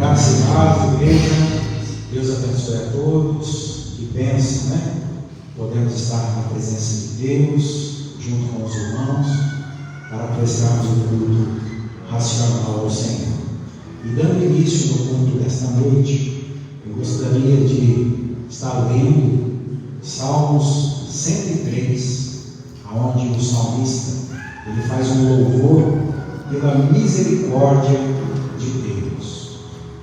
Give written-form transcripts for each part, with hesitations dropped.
Graça e paz, igreja. Deus abençoe a todos. Que bênção, né? Podemos estar na presença de Deus, junto com os irmãos, para prestarmos o culto racional ao Senhor. E dando início no culto desta noite, eu gostaria de estar lendo Salmos 103, onde o salmista ele faz um louvor pela misericórdia de Deus.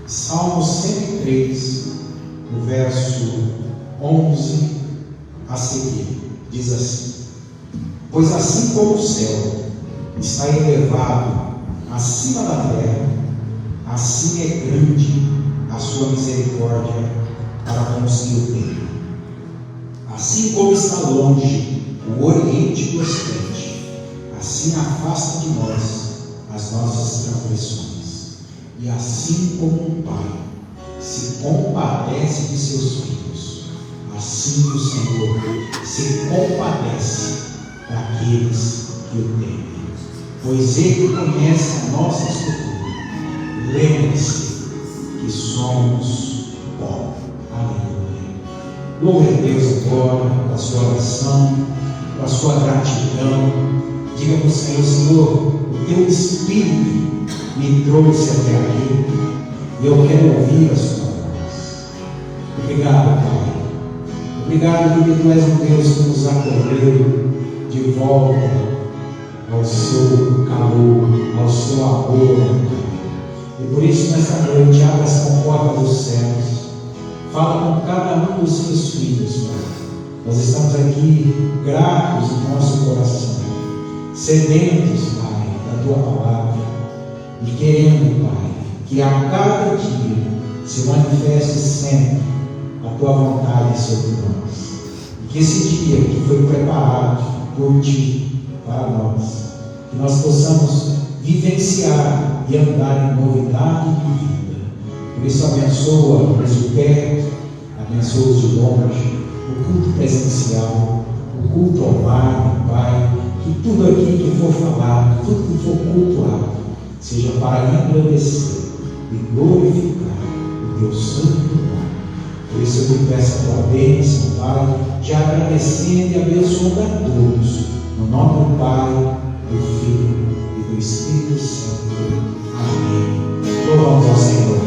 Salmos 103, no verso 11 a seguir, diz assim: pois assim como o céu está elevado acima da terra, assim é grande a sua misericórdia para com os que o temem. Assim como está longe o oriente do ocidente, assim afasta de nós as nossas transgressões. E assim como um pai se compadece de seus filhos, assim o Senhor se compadece daqueles que o temem, pois Ele conhece a nossa estrutura. Lembre-se que somos pó. Aleluia. Louve a Deus agora com a sua oração, com a sua gratidão. Diga para o Senhor: Senhor, o teu Espírito me trouxe até aqui e eu quero ouvir a sua voz. Obrigado, Pai. Obrigado porque tu és um Deus que nos acolheu de volta ao seu calor, ao seu amor. E por isso, nessa noite, abre as comportas dos céus. Fala com cada um dos seus filhos, Pai. Nós estamos aqui gratos em nosso coração, sedentos, Pai, da tua palavra, e querendo, Pai, que a cada dia se manifeste sempre a tua vontade sobre nós. E que esse dia que foi preparado por ti para nós, que nós possamos vivenciar e andar em novidade de vida. Por isso, abençoa o perto, abençoa os de longe, o culto presencial, o culto online, Pai. Que tudo aqui que for falado, tudo que for cultuado, seja para engrandecer e glorificar o teu santo nome. Por isso eu te peço a tua bênção, Pai, te agradecendo e abençoando a todos, no nome do Pai, do Filho e do Espírito Santo. Amém. Louvamos ao Senhor.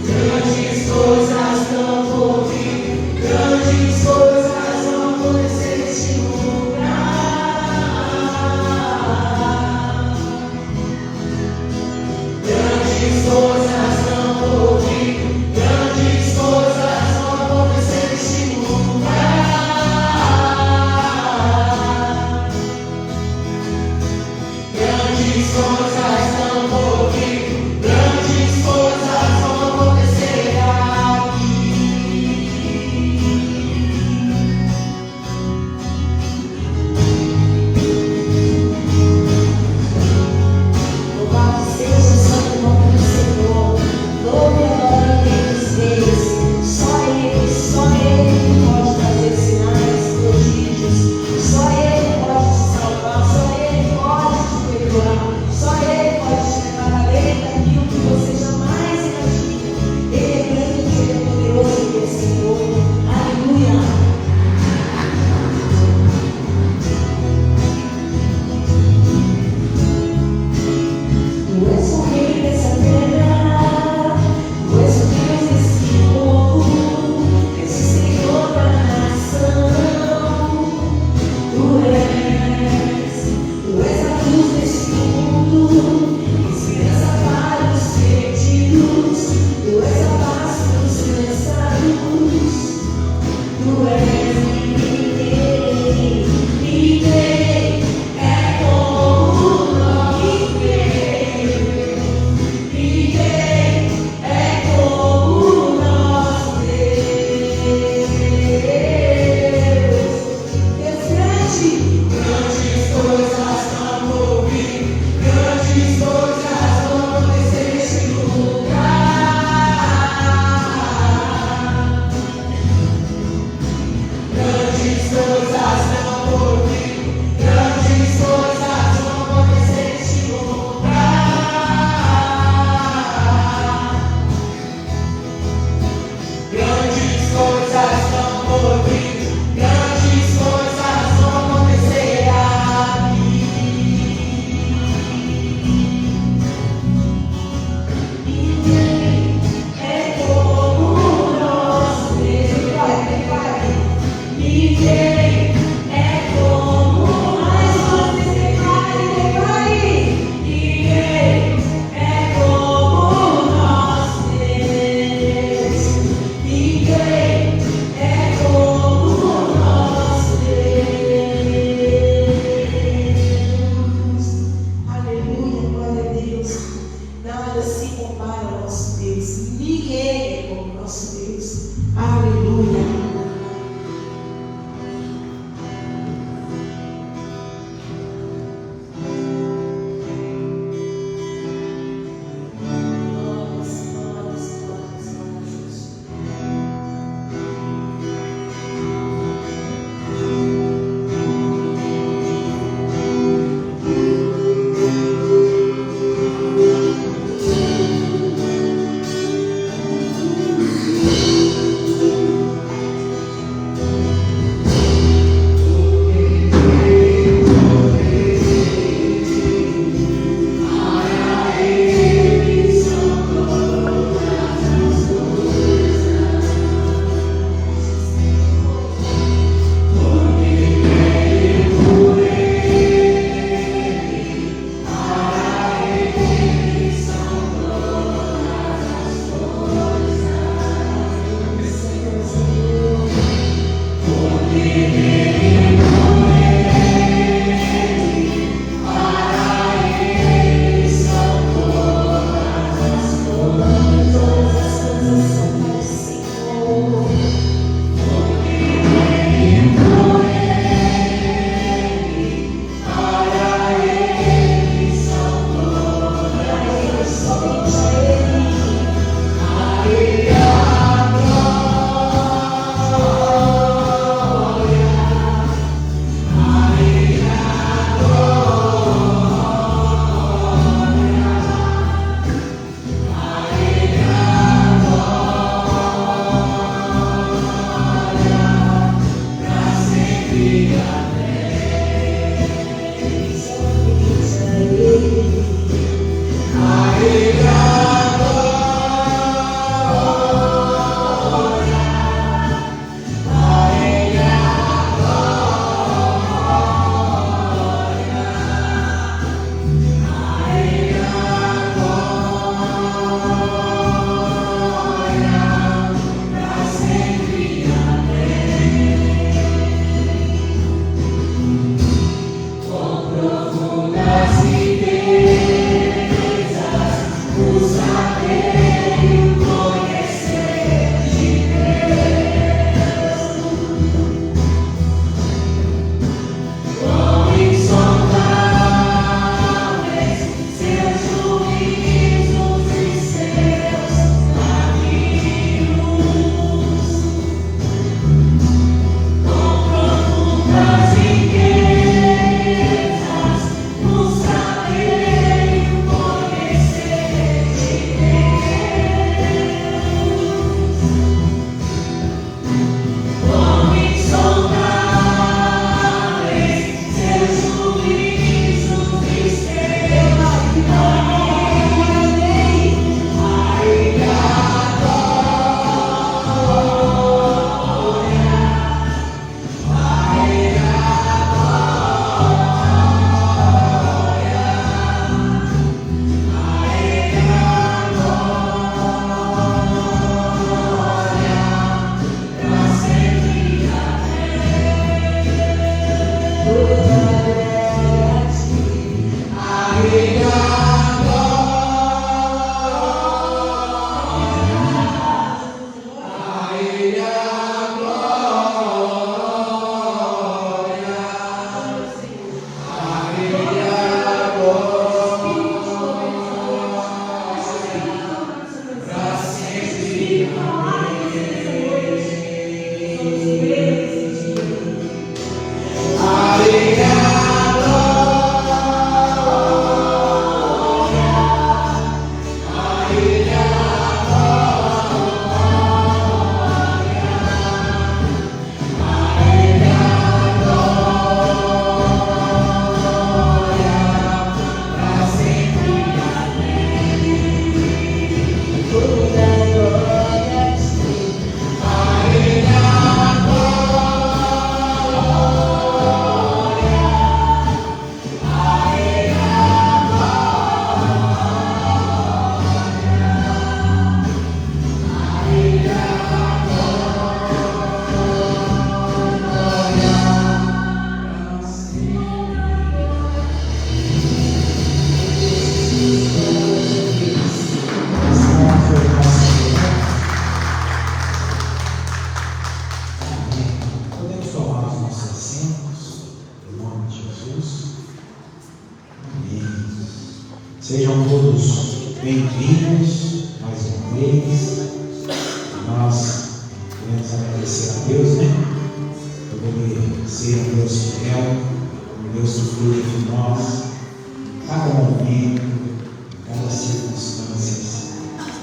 Grandes coisas não vou vir. Aleluia. todos bem-vindos mais uma vez. Nós queremos agradecer a Deus, por Ele ser um Deus fiel, um Deus que cuida de nós, cada momento, cada circunstância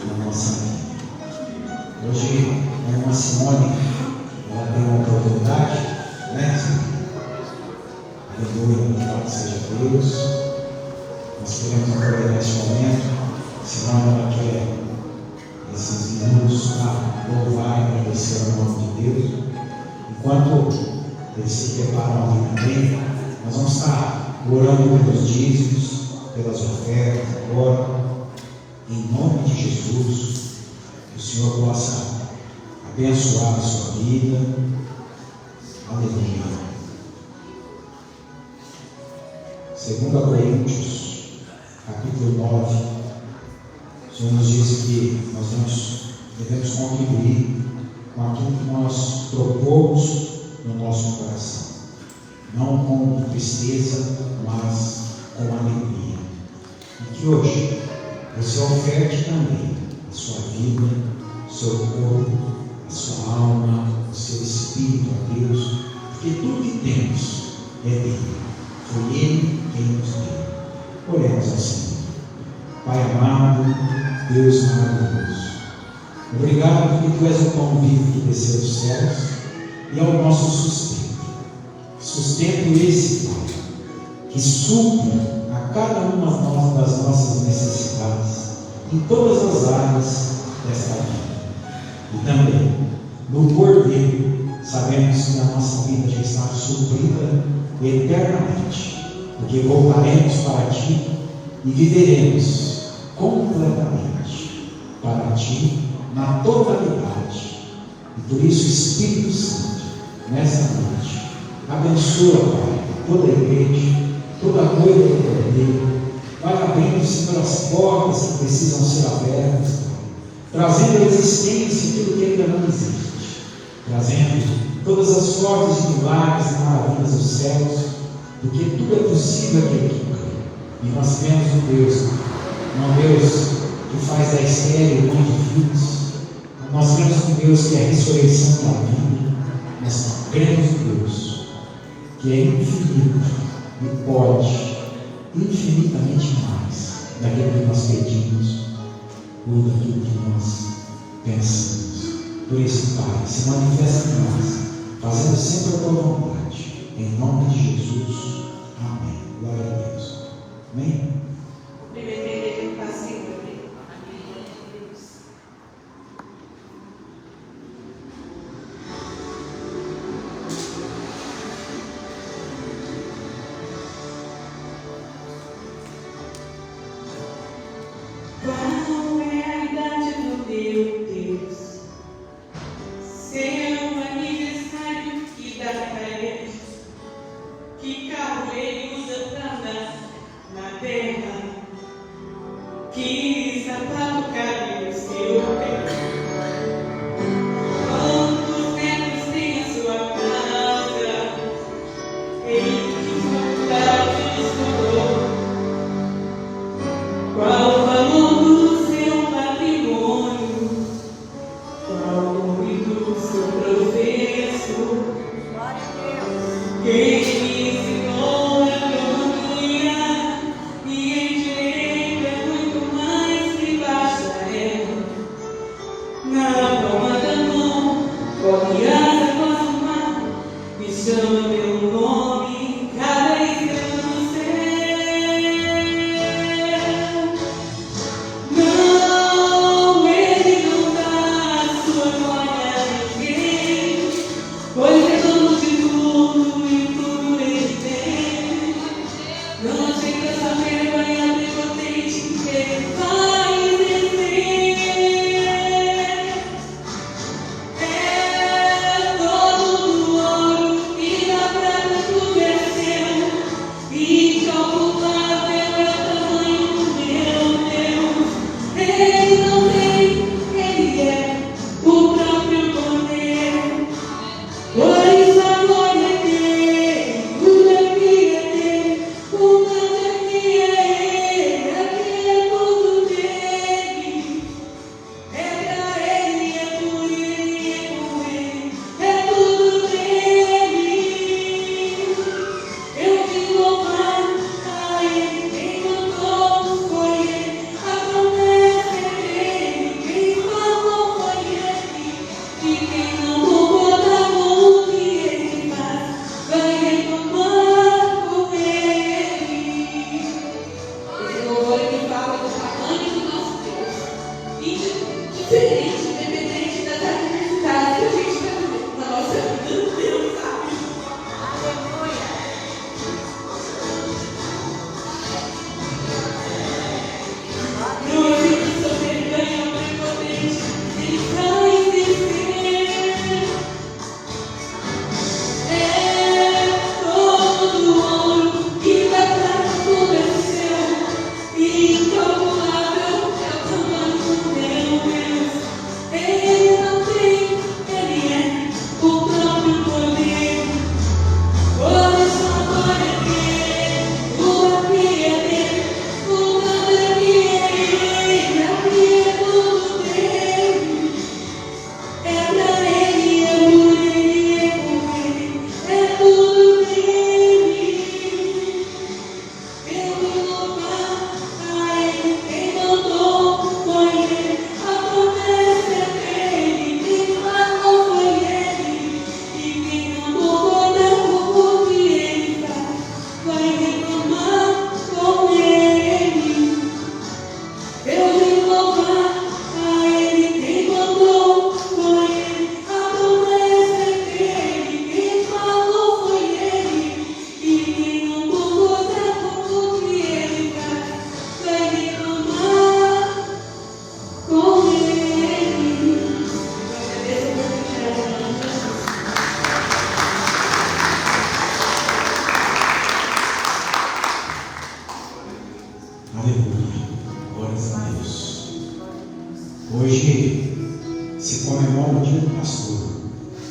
da nossa vida. Hoje, a irmã Simone, ela tem uma oportunidade, aleluia, louvado seja Deus. Nós queremos aproveitar este momento, senão ela quer esses minutos para louvar e agradecer ao nome de Deus. Enquanto eles se preparam ali também, nós vamos estar orando pelos dízimos, pelas ofertas agora, em nome de Jesus, que o Senhor possa abençoar a sua vida. Aleluia. 2 Coríntios, capítulo 9, o Senhor nos diz que nós devemos contribuir com aquilo que nós propomos no nosso coração, não com tristeza, mas com alegria. E que hoje você oferte também a sua vida, o seu corpo, a sua alma, o seu espírito a Deus, porque tudo que temos é dele. Foi Ele quem nos deu. Oremos ao Senhor. Pai amado, Deus maravilhoso, obrigado porque Tu és o pão vivo que desceu dos céus e é o nosso sustento. Sustento esse, Pai, que supre a cada uma das nossas necessidades em todas as áreas desta vida. E também, no Cordeiro, sabemos que a nossa vida já está suprida eternamente, porque voltaremos para Ti e viveremos completamente para Ti na totalidade. E por isso, Espírito Santo, nessa noite, abençoa, Pai, toda a igreja, toda a noiva do Cordeiro, vai abrindo, Senhor, as portas que precisam ser abertas, Pai, trazendo à existência aquilo que ainda não existe, trazendo todas as formas de milagres e maravilhas dos céus, porque tudo é possível aquele que crê. E nós temos um Deus que faz da estéril mãe de filhos. Nós temos um Deus que é a ressurreição da vida. Nós cremos um Deus que é infinito e pode infinitamente mais daquilo que nós pedimos ou daquilo que nós pensamos. Por isso, Pai, se manifesta em nós, fazendo sempre a Tua vontade, em nome de Jesus. Amém. Glória a Deus. Amém? Qual é a idade do meu Deus? Seu aniversário que dá para ele? Que carro ele usa para andar na terra? Que sapato cabe no seu pé? Quantos metros tem a sua casa? Em que faculdade estudou? Qual o valor do seu patrimônio? Qual o nome do seu professor? Quem lhe ensinou a economia? E em direito é muito mais que basta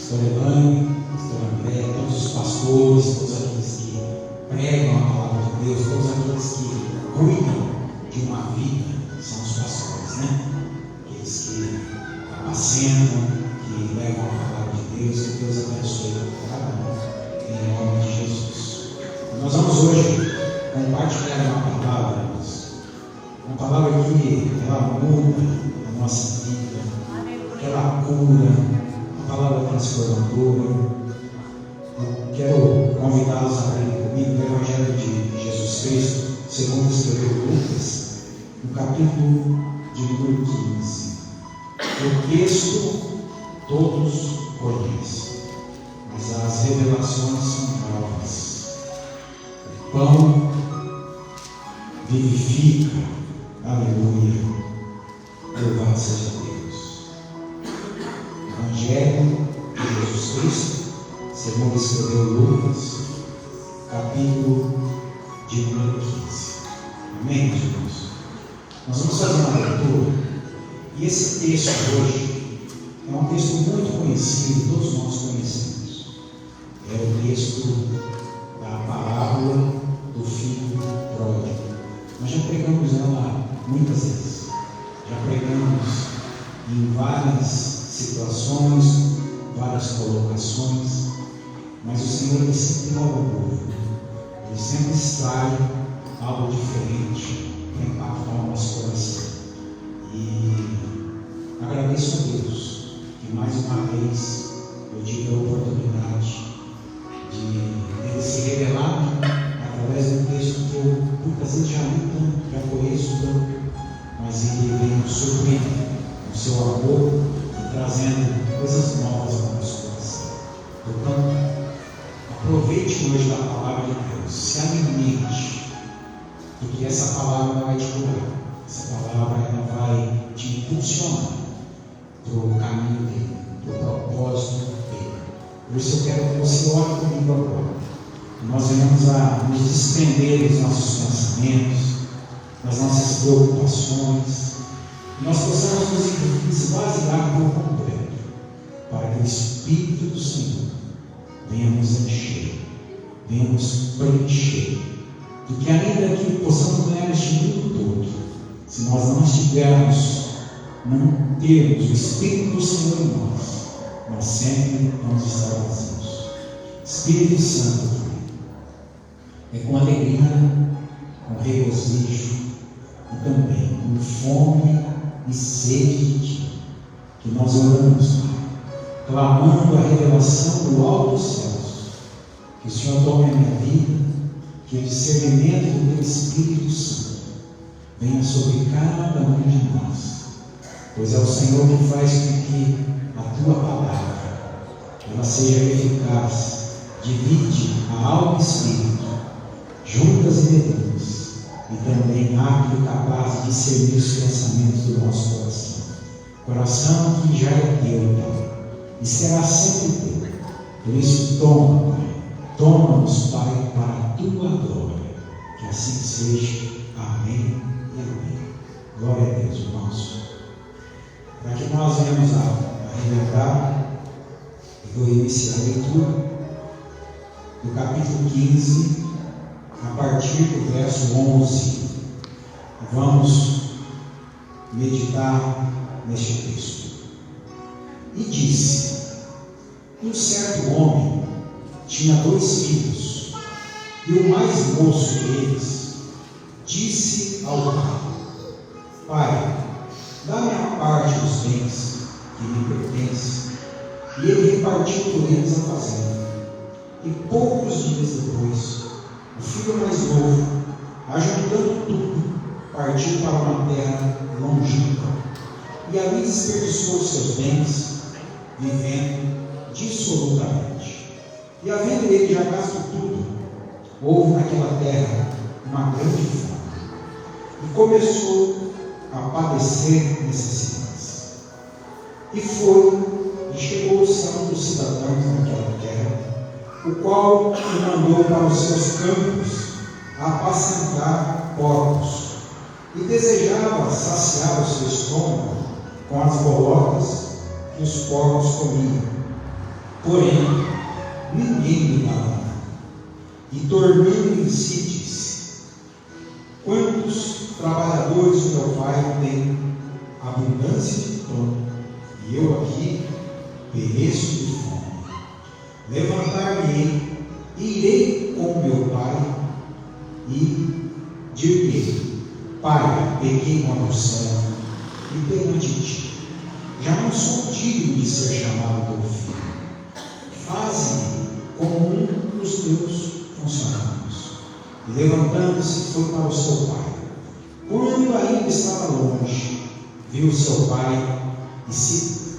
pastor Elaine, pastor André, todos os pastores, todos aqueles que pregam a palavra de Deus, todos aqueles que cuidam de uma vida, são os pastores, né? Aqueles que apacentam, que levam a palavra de Deus, que Deus abençoe cada um, em nome de Jesus. Nós vamos hoje compartilhar uma palavra que ela muda a nossa vida, que ela cura, uma palavra transformadora. Eu quero convidá-los a abrir comigo o Evangelho de Jesus Cristo, segundo escreveu Lucas, no capítulo de número 15. O texto todos conhecem, mas as revelações são novas. O pão vivifica. Aleluia. Louvado seja Deus. Evangelho de Jesus Cristo, segundo escreveu Lucas, capítulo de número 15. Amém, Jesus? Nós vamos fazer uma leitura, e esse texto hoje é um texto muito conhecido, todos nós conhecemos. É o texto da parábola do filho pródigo. Nós já pregamos ela muitas vezes, já pregamos em várias situações, várias colocações, mas o Senhor ele sempre tem algo novo, ele sempre extrai algo diferente para impactar o nosso coração. E agradeço a Deus que mais uma vez eu tive a oportunidade de ele se revelar através do texto que eu muitas vezes já li tanto, já conheço tanto, mas ele vem nos surpreender com o seu amor e trazendo coisas novas para o nosso coração. Portanto, aproveite hoje da palavra de Deus, se alimente, porque essa palavra vai te curar, essa palavra ela vai te impulsionar para o caminho dele, para o propósito dele. Por isso eu quero que você ore comigo agora. Nós venhamos a nos desprender dos nossos pensamentos, das nossas preocupações, e nós possamos nos esvaziar por completo, para que o Espírito do Senhor venha nos encher, venha nos preencher, porque ainda que possamos ganhar este mundo todo, se nós não termos o Espírito do Senhor em nós sempre vamos estar vazios. Espírito Santo, é com alegria, com regozijo e também com fome e sede de Ti que nós oramos, clamando a revelação do alto dos céus, que o Senhor tome a minha vida, que o discernimento do Teu Espírito Santo venha sobre cada um de nós, pois é o Senhor que faz com que a Tua palavra ela seja eficaz, divide a alma e espírito, juntas e medulas, e também apto e capaz de discernir os pensamentos do nosso coração. Coração que já é teu, Pai, e será sempre teu. Por isso, toma, Pai, toma-nos, Pai, para a tua glória. Que assim seja. Amém e amém. Glória a Deus, irmãos. Para que nós venhamos a relembrar, eu vou iniciar a leitura do capítulo 15. A partir do verso 11, vamos meditar neste texto. E disse: um certo homem tinha 2 filhos, e o mais moço deles disse ao pai: Pai, dá-me a parte dos bens que me pertencem. E ele repartiu por eles a fazenda. E poucos dias depois, o filho mais novo, ajuntando tudo, partiu para uma terra longínqua, e ali desperdiçou seus bens, vivendo dissolutamente. E havendo ele já gasto tudo, houve naquela terra uma grande fome, e começou a padecer necessidades. E chegou-se a um dos cidadãos daquela terra, o qual o mandou para os seus campos a apacentar porcos, e desejava saciar o seu estômago com as bolotas que os porcos comiam. Porém, ninguém lhe dava nada. E tornando em si, disse: quantos trabalhadores o meu pai tem abundância de pão, e eu aqui pereço de fome. Levantar-me-ei, irei com meu pai, e dir-lhe: Pai, pequei contra o céu e perante ti. Já não sou digno de ser chamado teu filho. Faze-me como um dos teus funcionários. E levantando-se, foi para o seu pai. Quando ainda estava longe, viu seu pai e se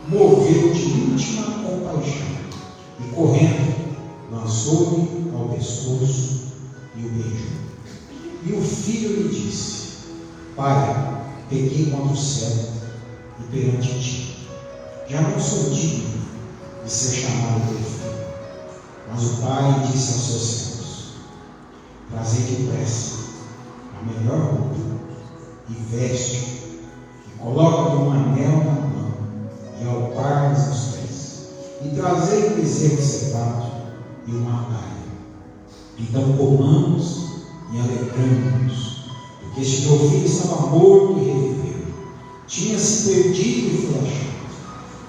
moveu de íntima compaixão. E correndo, lançou-lhe ao pescoço e o beijou. E o filho lhe disse: Pai, pequei contra o céu e perante ti. Já não sou digno de ser chamado teu filho. Mas o pai disse aos seus servos: Trazei depressa a melhor roupa e veste, e coloca-lhe um anel na mão e alpargas nos pés, e trazei o bezerro cevado e uma atalha. Então comamos e alegramos-nos, porque este meu filho estava morto e reviveu, tinha se perdido e foi achado.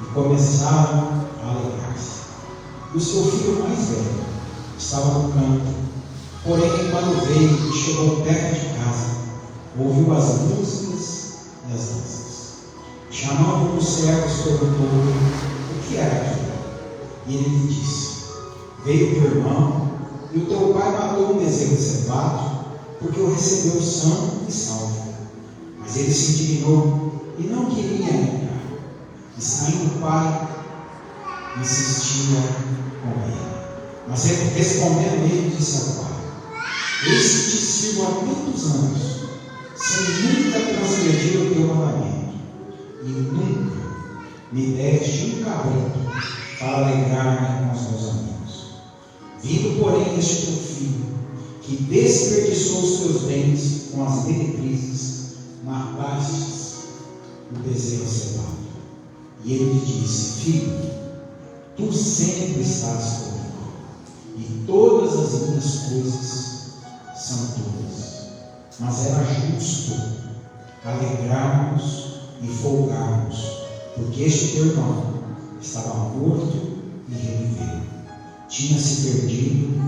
E começaram a alegrar-se. E o seu filho mais velho estava no campo, porém quando veio e chegou perto de casa, ouviu as músicas e as danças. Chamando um dos servos, perguntou o que era aquilo. E ele lhe disse: veio teu irmão, e o teu pai matou um bezerro cevado, porque o recebeu são e salvo. Mas ele se indignou e não queria entrar. E saindo o pai, insistia com ele. Mas respondendo ele, disse ao pai: eis que te sirvo há tantos anos, sem nunca transgredir o teu mandamento, e nunca me deste um cabrito para alegrar-me com os meus amigos. Vindo, porém, este teu filho, que desperdiçou os teus bens com as meretrizes, matastes o bezerro cevado. E ele lhe disse: filho, tu sempre estás comigo, e todas as minhas coisas são tuas. Mas era justo alegrarmos e folgarmos, porque este teu irmão estava morto e reviveu, tinha se perdido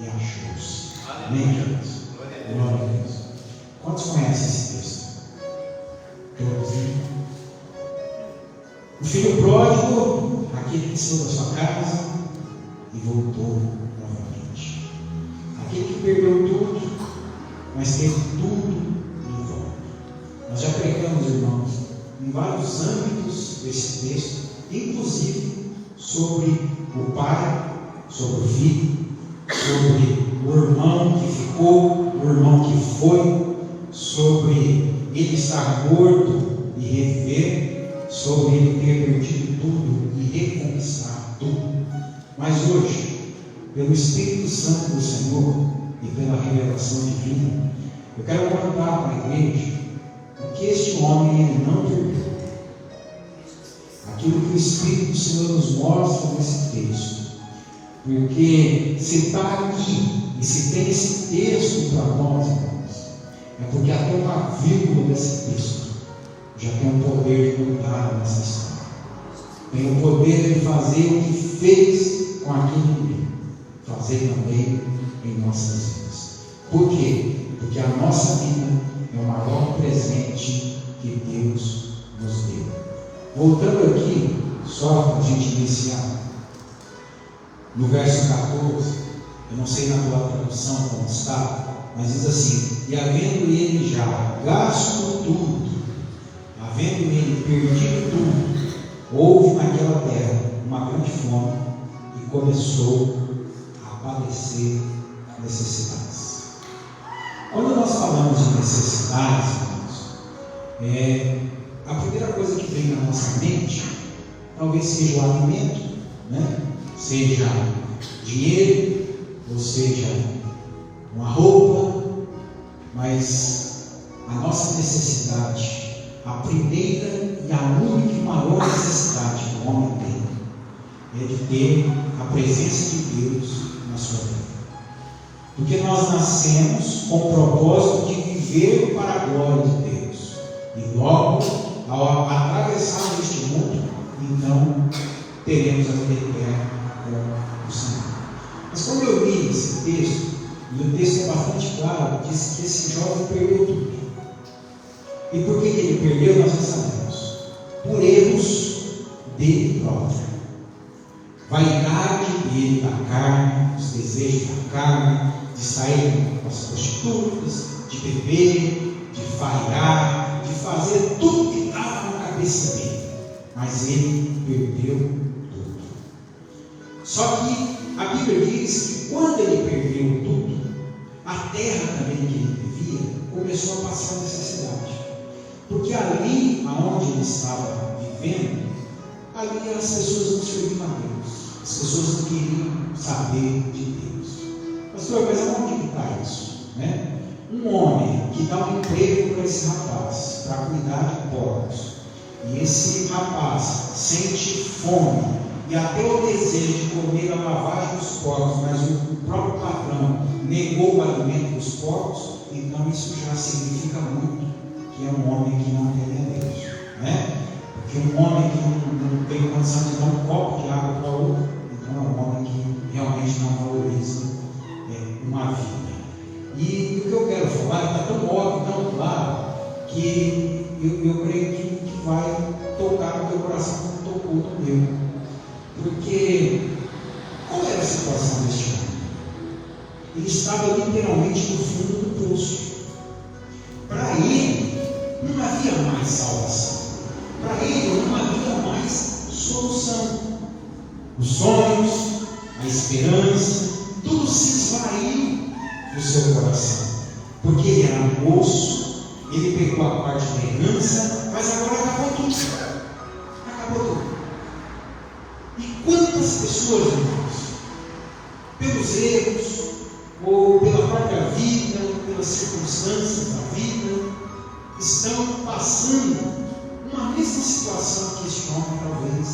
e achou-se. Amém, Jesus? Glória a Deus. Quantos conhecem esse texto? Todos, né? O filho pródigo, aquele que saiu da sua casa e voltou novamente. Aquele que perdeu tudo, mas teve tudo de volta. Nós já pregamos, irmãos, em vários âmbitos desse texto, inclusive sobre o pai, sobre o filho, sobre o irmão que ficou, o irmão que foi, sobre ele estar morto e reviver, sobre ele ter perdido tudo e reconquistar tudo. Mas hoje, pelo Espírito Santo do Senhor e pela revelação divina, eu quero contar para a igreja o que este homem ele não perdeu. Aquilo que o Espírito do Senhor nos mostra nesse texto. Porque se está aqui e se tem esse texto para nós, irmãos, é porque até uma vírgula desse texto já tem o poder de mudar a nossa história. Tem o poder de fazer o que fez com aquele menino, fazer também em nossas vidas. Por quê? Porque a nossa vida é o maior presente que Deus nos deu. Voltando aqui, só para a gente iniciar, no verso 14, eu não sei na tua tradução como está, mas diz assim: e havendo ele já gasto tudo, havendo ele perdido tudo, houve naquela terra uma grande fome e começou a padecer necessidades. Quando nós falamos de necessidades, irmãos, a primeira coisa que vem na nossa mente talvez seja o alimento, né? Seja dinheiro, ou seja uma roupa, mas a nossa necessidade, a primeira e a única e maior necessidade que o homem tem, é de ter a presença de Deus na sua vida. Porque nós nascemos com o propósito de viver para a glória de Deus. E logo, ao atravessarmos este mundo, então teremos a vida eterna com o Senhor. Mas quando eu li esse texto, e o texto é bastante claro, diz que esse jovem perdeu tudo. E por que ele perdeu, nós não sabemos. Por erros dele próprio. Vaidade dele da carne, os desejos da carne, de sair com as prostitutas, de beber, de farrear, de fazer tudo que estava na cabeça dele. Mas ele perdeu tudo. Só que a Bíblia diz que quando ele perdeu tudo, a terra também que ele vivia começou a passar necessidade. Porque ali onde ele estava vivendo, ali as pessoas não serviam a Deus. As pessoas não queriam saber de Deus. Pastor, mas aonde está isso? Né? Um homem que dá um emprego para esse rapaz, para cuidar de porcos, e esse rapaz sente fome, e até o desejo de comer a lavagem dos porcos, mas o próprio patrão negou o alimento dos porcos, então isso já significa muito que é um homem que não tem a Deus, né? Porque um homem que não tem condição de dar um copo de água para o outro, então é um homem que realmente não valoriza uma vida. E o que eu quero falar está tão óbvio, tão claro, que eu creio que vai tocar no teu coração como tocou no meu. Porque qual era a situação deste homem? Ele estava literalmente no fundo do poço. Para ele não havia mais salvação. Para ele não havia mais solução. Os sonhos, a esperança, tudo se esvaiu do seu coração. Porque ele era moço, ele pegou a parte da herança, mas agora acabou tudo. Acabou tudo. E quantas pessoas, irmãos, pelos erros, ou pela própria vida, pelas circunstâncias da vida, estão passando uma mesma situação que este homem talvez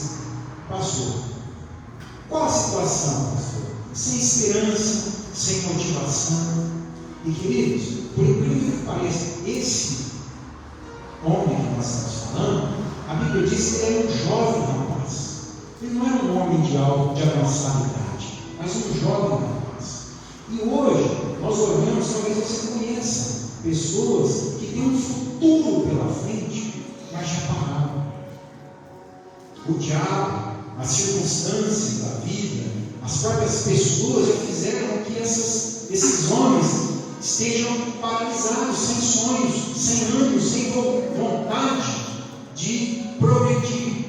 passou. Qual a situação, pastor? Sem esperança, sem motivação. E queridos, por incrível que pareça, esse homem que nós estamos falando, a Bíblia diz que ele era um jovem rapaz. Ele não era um homem de avançada idade, mas um jovem rapaz. E hoje, nós olhamos, talvez você conheça pessoas que têm um futuro pela frente, mas já pararam. O diabo, as circunstâncias da vida, as próprias pessoas já fizeram com que esses homens estejam paralisados, sem sonhos, sem ânimo, sem vontade de progredir.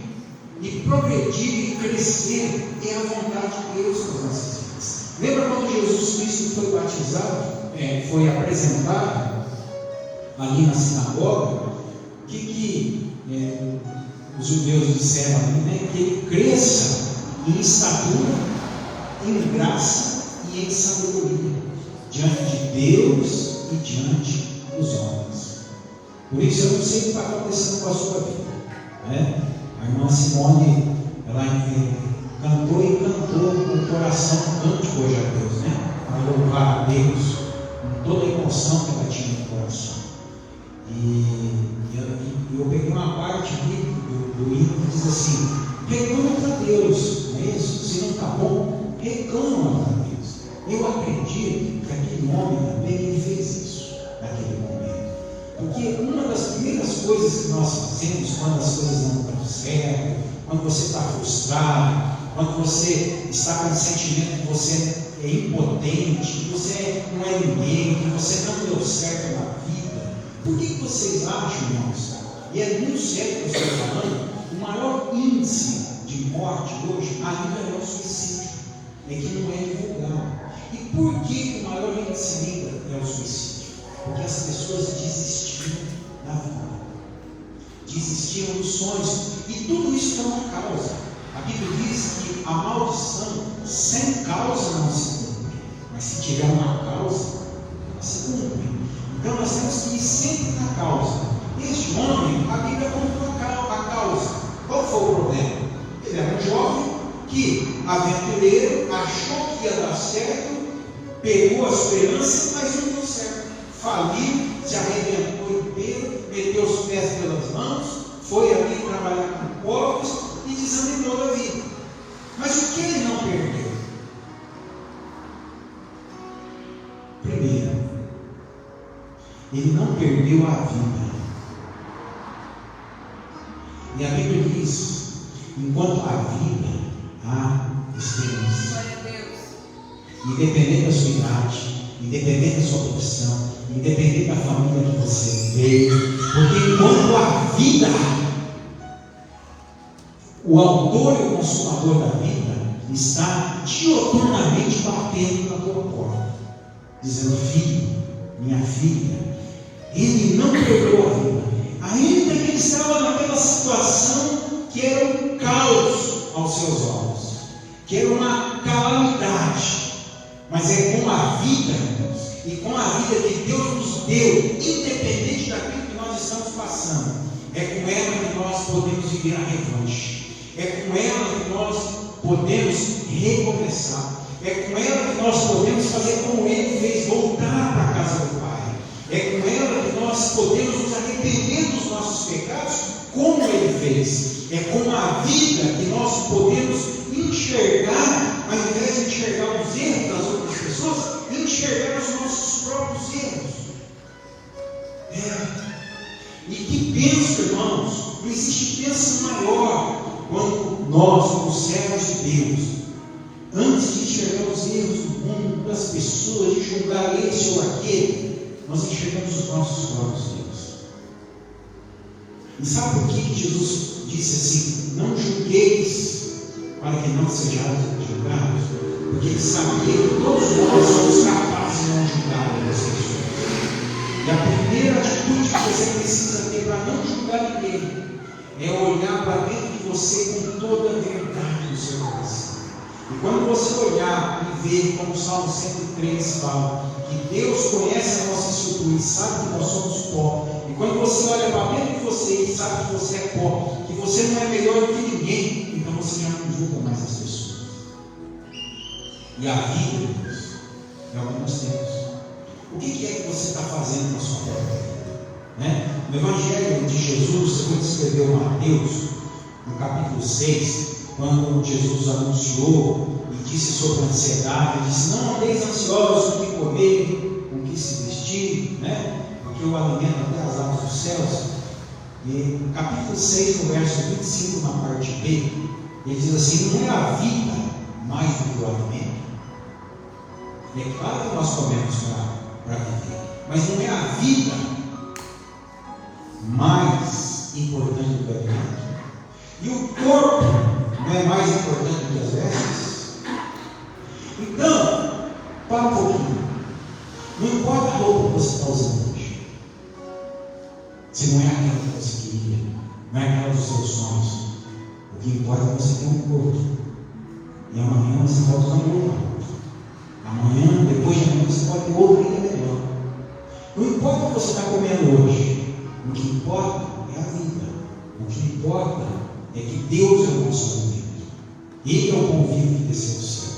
E progredir e crescer é a vontade de Deus para as nossas vidas. Lembra quando Jesus Cristo foi batizado, foi apresentado ali na sinagoga? O que os judeus disseram ali, né? Que ele cresça em estatura, em graça e em sabedoria, diante de Deus e diante dos homens. Por isso eu não sei o que está acontecendo com a sua vida, né? A irmã Simone, ela cantou e cantou com o coração cântico hoje a Deus, né? Para louvar a Deus com toda a emoção que ela tinha no coração. E eu peguei uma parte aqui do hino que diz assim: reclama para Deus, não é isso? Se não está bom, reclama para Deus. Eu acredito que aquele homem também ele fez isso naquele momento. Porque uma das primeiras coisas que nós fazemos quando as coisas não dão certo, quando você está frustrado, quando você está com o sentimento que você é impotente, que você não é ninguém, que você não deu certo na vida, por que vocês acham, irmãos? E é muito sério que eu estou falando, o maior índice de morte hoje ainda é o suicídio, é que não é divulgado. E por que o maior índice ainda é o suicídio? Porque as pessoas desistiram da vida, desistiram dos sonhos, e tudo isso tem uma causa. A Bíblia diz que a maldição sem causa não se cumpre, mas se tiver uma causa, ela se cumpre. Então nós temos que ir sempre na causa. Este homem, a Bíblia contou a causa. Qual foi o problema? Ele era um jovem que aquele aventureiro achou que ia dar certo, pegou a sua herança, mas não deu certo. Faliu, se arrebentou inteiro, meteu os pés pelas mãos, foi ali trabalhar com povos e desanimou da vida. Mas o que ele não perdeu? Primeiro, ele não perdeu a vida. E a Bíblia diz: enquanto há vida, há esperança. Independente da sua idade, independente da sua profissão, independente da família que você veio, porque enquanto há vida, o autor e o consumador da vida está dioturnamente batendo na tua porta, dizendo: filho, minha filha, ele não perdeu a vida, ainda que ele estava naquela situação que era um caos aos seus olhos, que era uma calamidade, mas é com a vida, irmãos, e com a vida que Deus nos deu, independente daquilo que nós estamos passando, é com ela que nós podemos viver a revanche, é com ela que nós podemos recomeçar, é com ela que nós podemos fazer como ele fez, voltar para a casa do Pai, é com ela que nós podemos nos arrepender dos nossos pecados, como ele fez, é com a vida que nós podemos enxergar, ao invés de enxergar os erros das outras pessoas, enxergar os nossos próprios erros. E que bênção, irmãos! Não existe bênção maior quando nós, como servos de Deus, antes de enxergar os erros do mundo, das pessoas, de julgar esse ou aquele, nós enxergamos os nossos próprios erros. E sabe por que Jesus disse assim: não julgueis, para que não sejais julgados? Porque ele sabia que todos nós somos capazes de não julgar as pessoas. E a primeira atitude que você precisa ter para não julgar ninguém é olhar para dentro de você com toda a verdade do seu coração. E quando você olhar e ver, como o Salmo 103 fala, que Deus conhece a nossa estrutura e sabe que nós somos pó, e quando você olha para dentro de você e sabe que você é pó, que você não é melhor do que ninguém, então você já não julga mais as pessoas. E a vida, Deus, é o que nós temos. O que é que você está fazendo na sua vida? No Evangelho de Jesus, segundo escreveu Mateus, no capítulo 6, quando Jesus anunciou e disse sobre a ansiedade, ele disse: não andeis ansiosos com o que comer, com o que se vestir, porque o alimento até as aves dos céus. E no capítulo 6, no verso 25, na parte B, ele diz assim: não é a vida mais do que o alimento? É claro que nós comemos para viver, mas não é a vida mais importante do que o alimento? E o corpo não é mais importante do que as vestes? Então, para um pouquinho. Não importa a roupa que você está usando hoje, se não é aquela que você queria, não é aquela dos seus sonhos. O que importa é você ter um corpo. E amanhã você pode usar um outro corpo. Amanhã, depois de amanhã, você pode ter outro ainda melhor. Não importa o que você está comendo hoje, o que importa é a vida. O que importa é que Deus é o nosso alimento. Ele é o pão vivo que desceu do céu.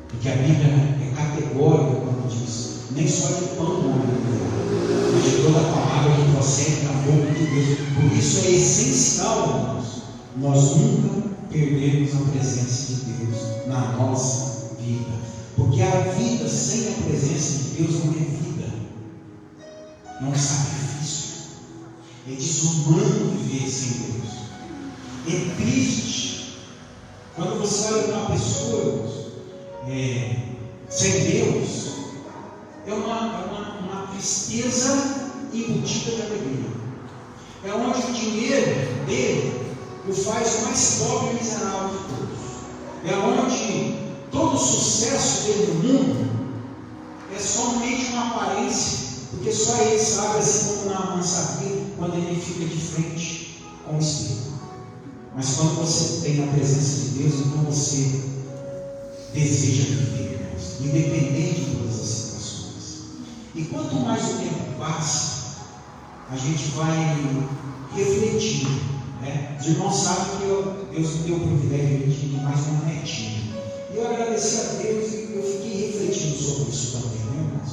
Porque a Bíblia é categórica quando diz: nem só de pão o homem viverá, mas de toda a palavra que procede da boca de Deus. Por isso é essencial, irmãos, nós nunca perdermos a presença de Deus na nossa vida. Porque a vida sem a presença de Deus não é vida, é um sacrifício. É desumano viver sem Deus. É triste quando você olha para uma pessoa sem Deus. É uma tristeza embutida de alegria. É onde o dinheiro dele o faz o mais pobre e miserável de todos. É onde todo o sucesso dele no mundo é somente uma aparência, porque só ele sabe, assim como Naamã sabia, quando ele fica de frente com o espelho. Mas quando você tem a presença de Deus, então você deseja viver, irmãos, independente de todas as situações. E quanto mais o tempo passa, a gente vai refletindo né? Os irmãos sabem que Deus me deu o privilégio de mais uma netinha. E eu agradeci a Deus e eu fiquei refletindo sobre isso também, né, irmãos?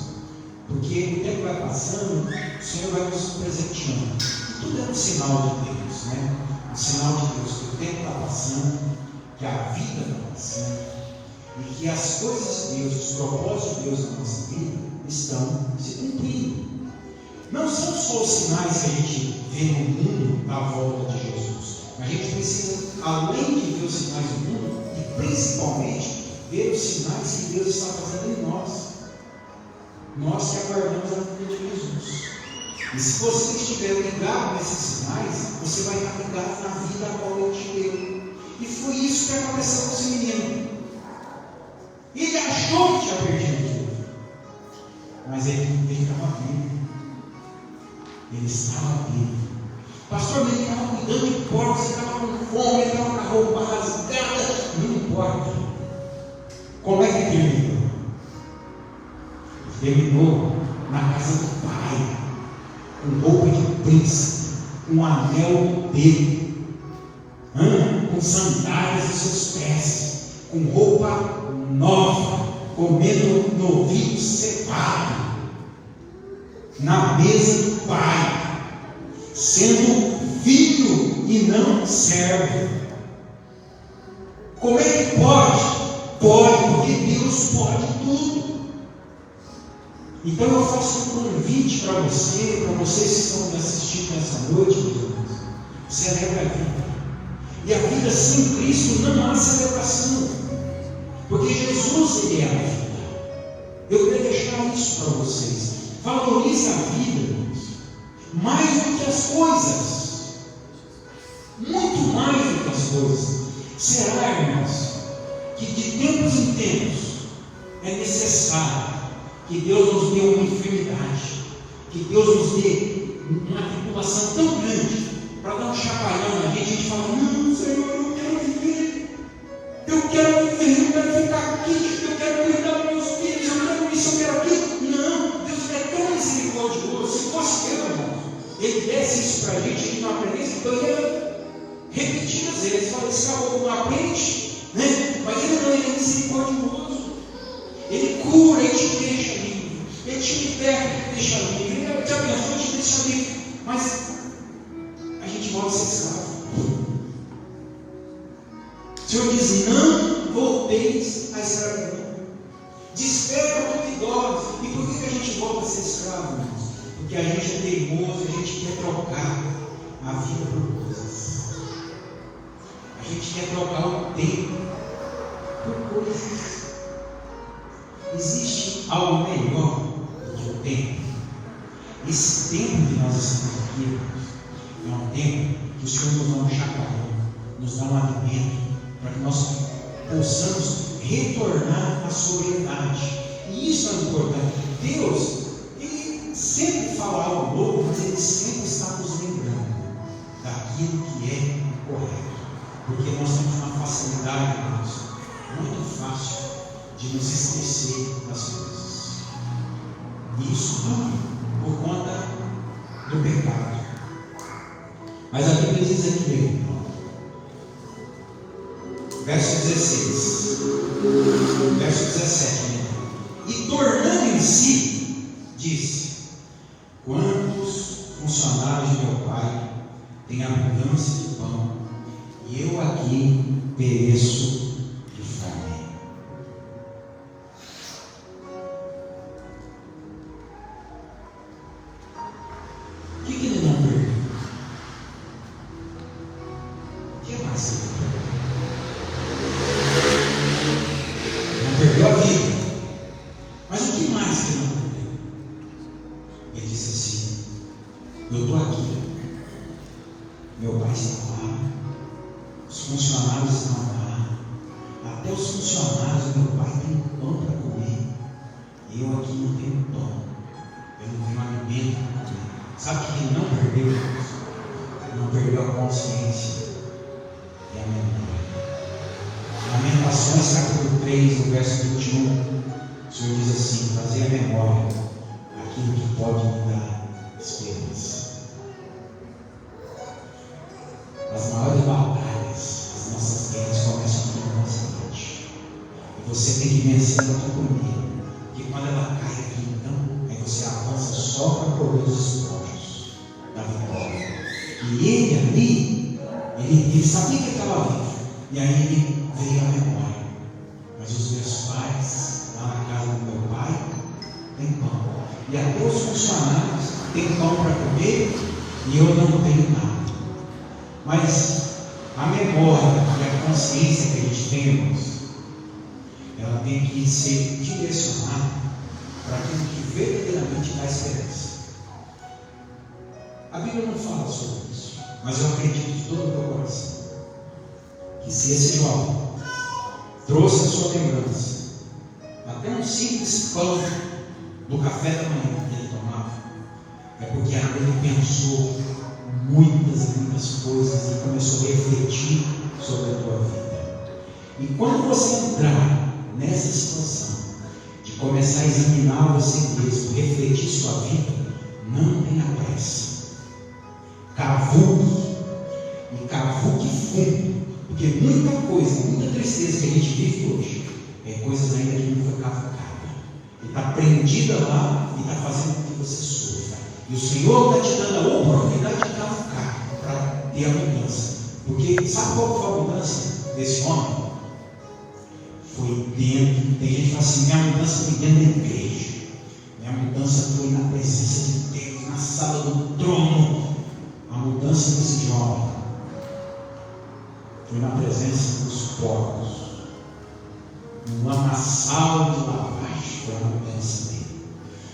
Porque o tempo vai passando, o Senhor vai nos presenteando. E tudo é um sinal de Deus, né? Um sinal de Deus que o tempo está passando, que a vida está passando, e que as coisas de Deus, os propósitos de Deus na nossa vida estão se cumprindo. Não são só os sinais que a gente vê no mundo à volta de Jesus. A gente precisa, além de ver os sinais do mundo, e principalmente ver os sinais que Deus está fazendo em nós. Nós que aguardamos a vinda de Jesus. E se você estiver ligado nesses sinais, você vai estar ligado na vida a qual Ele te deu. E foi isso que aconteceu com esse menino. Ele achou que tinha perdido tudo, mas ele estava vivo. Ele estava vivo. Pastor, ele estava cuidando de porcos, ele estava com fome, ele estava com a roupa rasgada. Não importa. Como é que terminou? Ele terminou na casa do pai, com roupa de príncipe, com um anel dele, com sandálias em seus pés, com roupa nova, comendo novilho cevado, na mesa do pai, sendo filho e não servo. Como é que pode? Pode, porque Deus pode tudo. Então eu faço um convite para vocês que estão me assistindo nessa noite, meus irmãos. Celebra a vida. E a vida sem Cristo não há celebração. Porque Jesus, Ele é a vida. Eu quero deixar isso para vocês. Valorize a vida, irmãos, mais do que as coisas. Muito mais do que as coisas. Será, irmãos, que de tempos em tempos é necessário que Deus nos dê uma enfermidade, que Deus nos dê uma tribulação tão grande, para dar um chacoalhão na gente, a gente fala: não, Senhor, eu quero viver, eu quero ficar aqui, eu quero cuidar dos meus filhos, eu quero isso, eu quero aquilo. Não, Deus é tão misericordioso. Se fosse eu, irmão, Ele desse isso para a gente não aprendesse, então eu ia repetir às vezes, fala: esse caboclo não aprende, né? Mas Ele não, Ele é misericordioso. Ele cura, Ele te deixa livre, Ele te liberta, Ele te deixa livre, Ele te abençoa, Ele te deixa livre. Mas a gente volta a ser escravo. O Senhor diz: não volteis à escravidão. Desperta muito idosos. E por que a gente volta a ser escravo, irmãos? Porque a gente é teimoso, a gente quer trocar a vida por coisas. A gente quer trocar o tempo por coisas. Existe algo melhor do que o tempo. Esse tempo que nós estamos aqui, irmãos, é um tempo que o Senhor nos dá um chacoalhão, nos dá um alimento, para que nós possamos retornar à sobriedade. E isso é importante. Deus, Ele sempre fala algo novo, mas Ele sempre está nos lembrando daquilo que é correto. Porque nós temos uma facilidade, irmãos, muito fácil de nos esquecer das coisas. E isso tudo por conta do pecado. Mas a Bíblia diz aqui, verso 16, verso 17, e tornando em si, disse: quantos funcionários de meu pai têm abundância de pão, e eu aqui pereço de fome. O que ele não perdeu? O que mais ele perdeu? Não perdeu a vida. Mas o que mais que ele não perdeu? Ele disse assim: eu estou aqui, meu pai está lá, os funcionários estão lá, até os funcionários do meu pai têm pão para comer, e eu aqui não tenho pão, eu não tenho alimento para comer. Sabe o que ele não perdeu? Ele não perdeu a consciência e a memória. Lamentações capítulo 3, no verso 21, o Senhor diz assim: fazer a memória aquilo que pode me dar esperança. as maiores batalhas, as nossas guerras começam aqui na nossa mente. E você tem que vencer ela comigo. Porque quando ela cai aqui, então, aí você avança só para colher os esponjos da vitória. E ele ali, ele sabia que estava vivo. E aí ele veio à memória. Mas os meus pais, lá na casa do meu pai, tem pão. E até os funcionários têm pão para comer e eu não tenho nada. Mas a memória e a consciência que a gente tem, irmãos, ela tem que ser direcionada para aquilo que verdadeiramente dá esperança. A Bíblia não fala sobre isso, mas eu acredito de todo o meu coração que se esse jovem trouxe a sua lembrança, até um simples pão do café da manhã que ele tomava, é porque ele pensou muitas coisas e começou a refletir sobre a tua vida. E quando você entrar nessa situação de começar a examinar você mesmo, refletir sua vida, não tenha pressa. Cavuque fundo, porque muita coisa, muita tristeza que a gente vive hoje é coisas ainda que não foi cavucada. Ele está prendida lá e está fazendo com que você sofra. E o Senhor está te dando a oportunidade de cavucar para ter a mudança. Porque sabe qual foi a mudança desse homem? Foi dentro. Tem gente que fala assim: minha mudança foi dentro da igreja, minha mudança foi na presença de Deus, na sala do trono. A mudança desse jovem foi na presença dos porcos, no lamaçal de lavagem. Foi a mudança dele.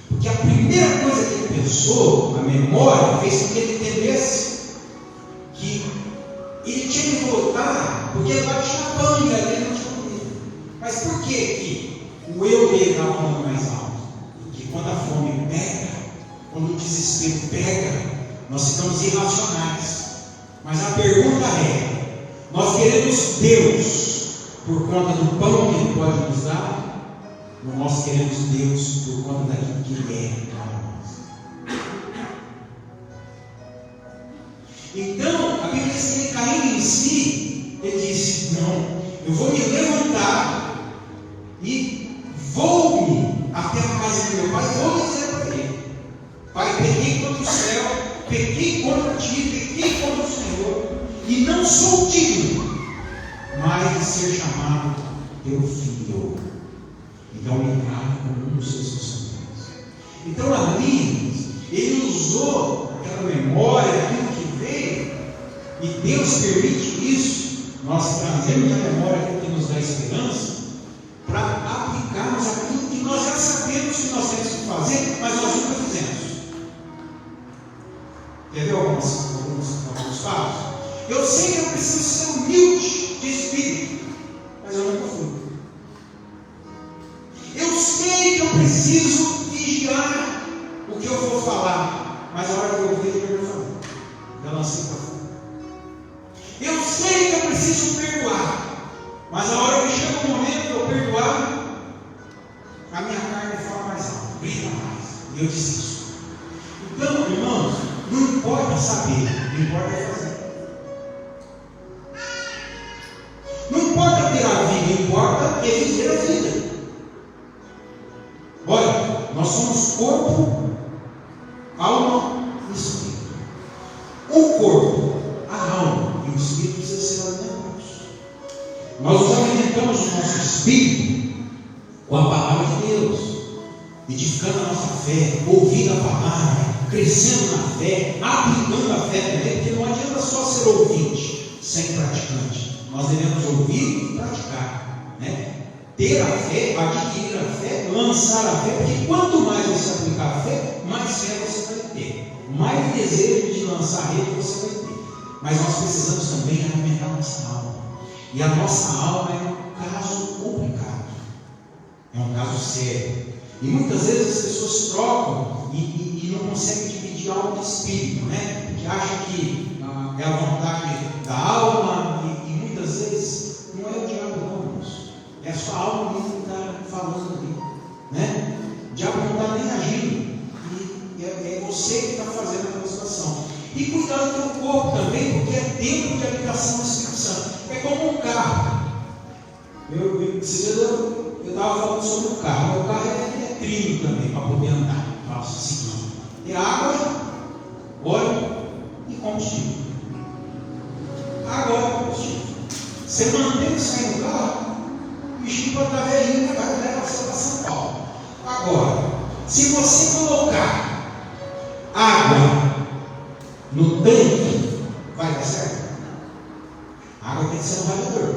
Porque a primeira coisa que ele pensou, a memória, fez com que ele entendesse que ele tinha que voltar, porque lá tinha pão e ali não tinha comida. Mas por que o eu dele estava falando mais alto? Porque quando a fome pega, quando o desespero pega, nós ficamos irracionais. Mas a pergunta é: nós queremos Deus por conta do pão que Ele pode nos dar? Ou nós queremos Deus por conta daquilo que Ele é para nós? Então, a Bíblia diz que ele, caindo em si, ele disse: não, eu vou me levantar e vou-me até a casa do meu pai e vou dizer para ele: Pai, pequei contra o céu, pequei contra ti, pequei contra o Senhor, e não sou digno mais de ser chamado teu filho. Então me trata como um dos seus funcionários. Então ali, ele usou aquela memória, aquilo que veio, e Deus permite isso, nós trazemos a memória aquilo que nos dá esperança, para aplicarmos aquilo que nós já sabemos que nós temos que fazer, mas nós nunca fizemos. Quer ver alguns passos? Eu sei que eu preciso ser humilde de espírito, mas eu nunca fui. Eu sei que eu preciso vigiar o que eu vou falar, mas a hora que eu vejo, eu vou falar. Já lancei para fora. Eu sei que eu preciso perdoar, mas a hora que chega o momento de eu perdoar, a minha carne fala mais alto, grita mais, e eu desisto. Então, irmãos, não importa saber, não importa fazer. Não importa ter a vida, importa viver a vida. Olha, nós somos corpo, alma e espírito. O corpo, a alma e o espírito precisam ser alimentados. Nós nos alimentamos o nosso espírito com a palavra de Deus, edificando a nossa fé, ouvindo a palavra, crescendo na fé, aplicando a fé também, porque não adianta só ser ouvinte sem praticante. Nós devemos ouvir e praticar, né? Ter a fé, adquirir a fé, lançar a fé, porque quanto mais você aplicar a fé, mais fé você vai ter, mais desejo de lançar a rede você vai ter. Mas nós precisamos também alimentar a nossa alma, e a nossa alma é um caso complicado, é um caso sério, e muitas vezes as pessoas trocam e não conseguem dividir alma e espírito, né? Porque acham que é a vontade da alma, e muitas vezes não é o diabo, não, irmãos. É a sua alma mesmo que está falando ali, O diabo não está nem agindo, e é você que está fazendo aquela situação. E cuidar do teu corpo também, porque é tempo de habitação do Espírito Santo. É como um carro. Eu estava falando sobre o carro. O carro é trilho também, para poder andar. Faço o seguinte: tem água, óleo e combustível. Água, óleo e combustível. Você mantém isso aí no carro, o bichinho pode estar velhinho, vai levar você para São Paulo. Agora, se você colocar água no tanque, vai dar certo? A água tem que ser no radiador.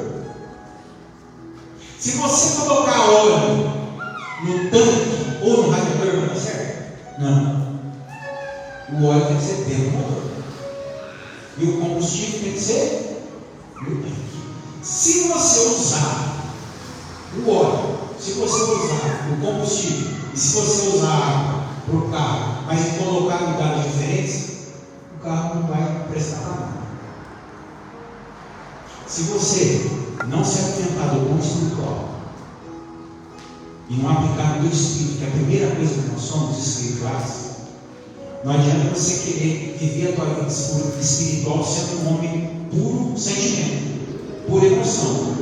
Se você colocar óleo no tanque ou no radiador, vai dar certo? Não. O óleo tem que ser dentro do motor. E o combustível tem que ser no tanque. Se você usar o óleo, se você usar o combustível, e se você usar água para o carro, mas colocar em lugares diferentes, o carro não vai prestar para nada. Se você não se alimentar do pão espiritual e não aplicar no Espírito, que é a primeira coisa que nós somos espirituais, não adianta você querer viver a tua vida espiritual sendo um homem puro sentimento, pura emoção.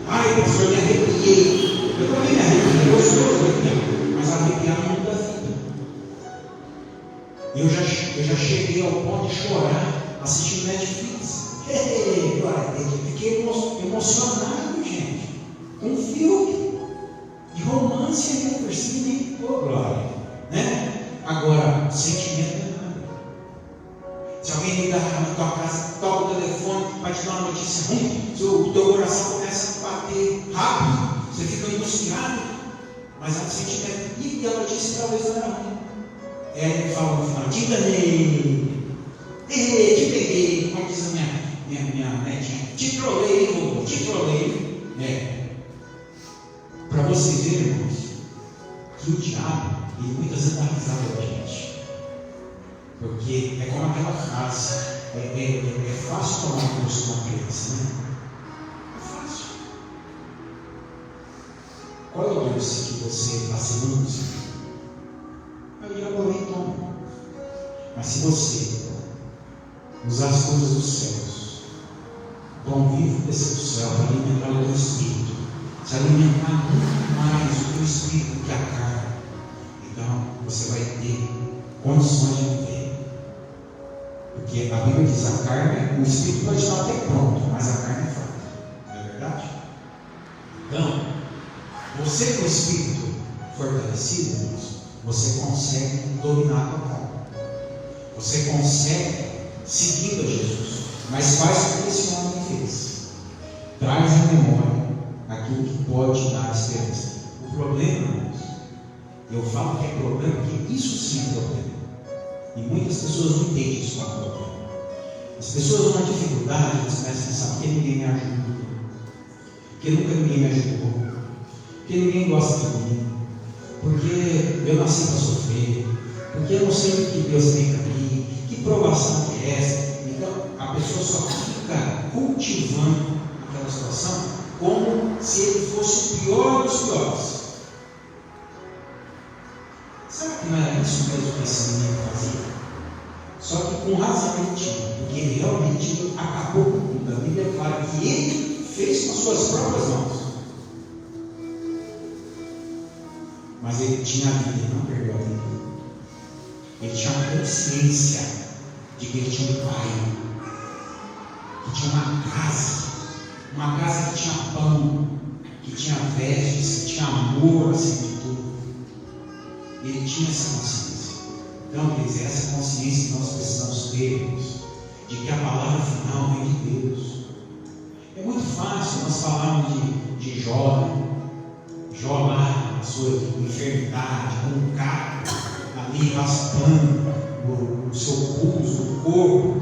Ai, pastor, me arrepiei. Eu também me arrepiei, eu sou arrepiado, mas arrepiar não muda a vida. Eu já cheguei ao ponto de chorar assistindo Netflix. Fiquei emocionado, gente, com um filme de romance ainda por cima, glória, né? Agora, sentimento não é nada. Se alguém ligar na tua casa, toca o telefone, vai te dar uma notícia ruim, o teu coração começa a bater rápido, você fica angustiado, mas é um sentimento. E a notícia talvez não era ruim. Ele fala no final: te enganei, te peguei, como diz a minha netinha, te trolei. Para você ver, irmãos, que o diabo, ele muitas vezes dá risada da gente, porque é como aquela frase: é fácil tomar curso com uma criança, né? É fácil. Qual é o doce que você está seguro? Eu já morei e tomo. Mas se você usar as coisas dos céus, pão vivo descer do céu, para alimentar o teu espírito, se alimentar muito mais o teu espírito que a carne, então você vai ter condições de viver. Porque a Bíblia diz: a carne, o espírito pode estar até pronto, mas a carne é fraca. Não é verdade? Então, você com o espírito fortalecido, irmãos, você consegue dominar a tua carne. Você consegue seguir a Jesus. Mas faz o que esse homem fez. Traz à memória aquilo que pode dar esperança. O problema, irmãos, eu falo que é problema, porque isso sim é problema. E muitas pessoas não entendem isso como problema. As pessoas vão na dificuldade, elas começam a pensar: porque ninguém me ajuda, porque nunca ninguém me ajudou, porque ninguém gosta de mim, porque eu nasci para sofrer, porque eu não sei o que Deus tem para mim, que provação que é essa. Então a pessoa só fica cultivando aquela situação como se ele fosse o pior dos piores. Será que não era isso mesmo que esse menino fazia? Só que com razão ele tinha, porque ele realmente acabou com tudo. A Bíblia é clara que ele fez com as suas próprias mãos. Mas ele tinha a vida, ele não perdeu a vida. Ele tinha uma consciência de que ele tinha um pai, que tinha uma casa que tinha pão, que tinha vestes, que tinha amor acima de tudo. Ele tinha essa consciência. Então, queridos, é essa consciência que nós precisamos ter, de que a palavra final vem de Deus. É muito fácil nós falarmos de Jó, Jó lá, a sua enfermidade, com um caco ali raspando o seu pulso, o corpo,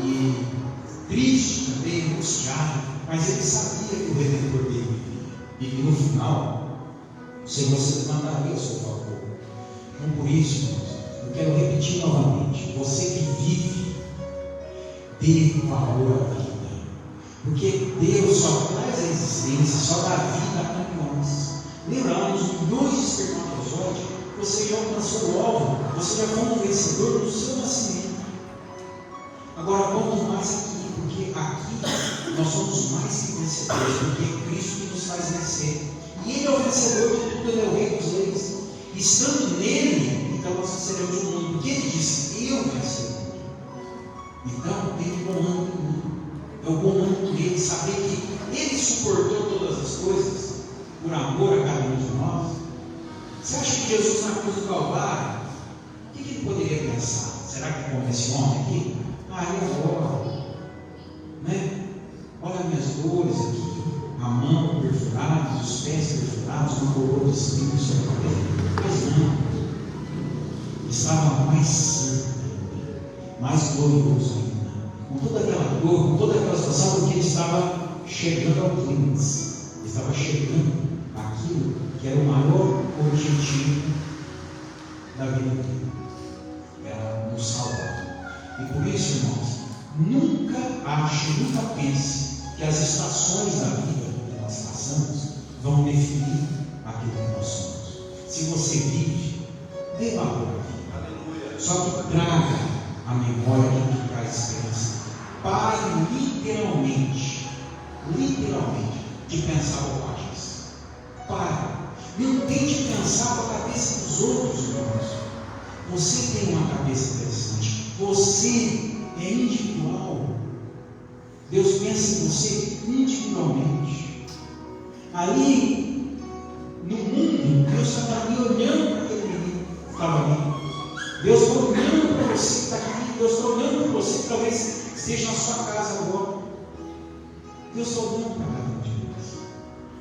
e triste também, angustiado, mas ele sabia que o Redentor dele vivia, e que no final o Senhor se levantaria a seu favor. Então, por isso, eu quero repetir novamente: você que vive, dê valor à vida, porque Deus só traz a existência, só dá vida a campeões. Lembra lá nos milhões de espermatozoides, você já alcançou o alvo, você já foi um vencedor do seu nascimento. Agora vamos mais aqui, porque aqui nós somos mais que vencedores, porque é Cristo que nos faz vencer. E Ele é o vencedor de tudo, Ele é o Rei dos Reis. E estando nele, então nós venceremos o mundo. Porque Ele disse: eu venci o mundo. Então tem um bom ânimo em mim. É o bom ânimo dele, saber que Ele suportou todas as coisas por amor a cada um de nós. Você acha que Jesus na cruz do Calvário, o que Ele poderia pensar? Será que como esse homem aqui? Ele agora, né? Olha minhas dores aqui, a mão perfurada, os pés perfurados, uma coroa de espinhos sobre a cabeça. Mas não, estava mais santo, mais glorioso ainda, com toda aquela dor, com toda aquela situação, porque ele estava chegando ao clímax, estava chegando àquilo que era o maior objetivo da vida dele, era nos salvar. E por isso, irmãos, nunca ache, nunca pense que as estações da vida que nós passamos vão definir aquilo que nós somos. Se você vive, dê valor à vida. Só que traga a memória que traz esperança. Pare literalmente de pensar bobagens. Pare. Não tente pensar com a cabeça dos outros, irmãos. Você tem uma cabeça interessante. Você é individual. Deus pensa em você individualmente. Ali no mundo, Deus estava ali olhando para aquele menino que estava ali. Deus está olhando para você que está aqui. Deus está olhando para você que talvez esteja na sua casa agora. Deus está olhando para cada um de nós.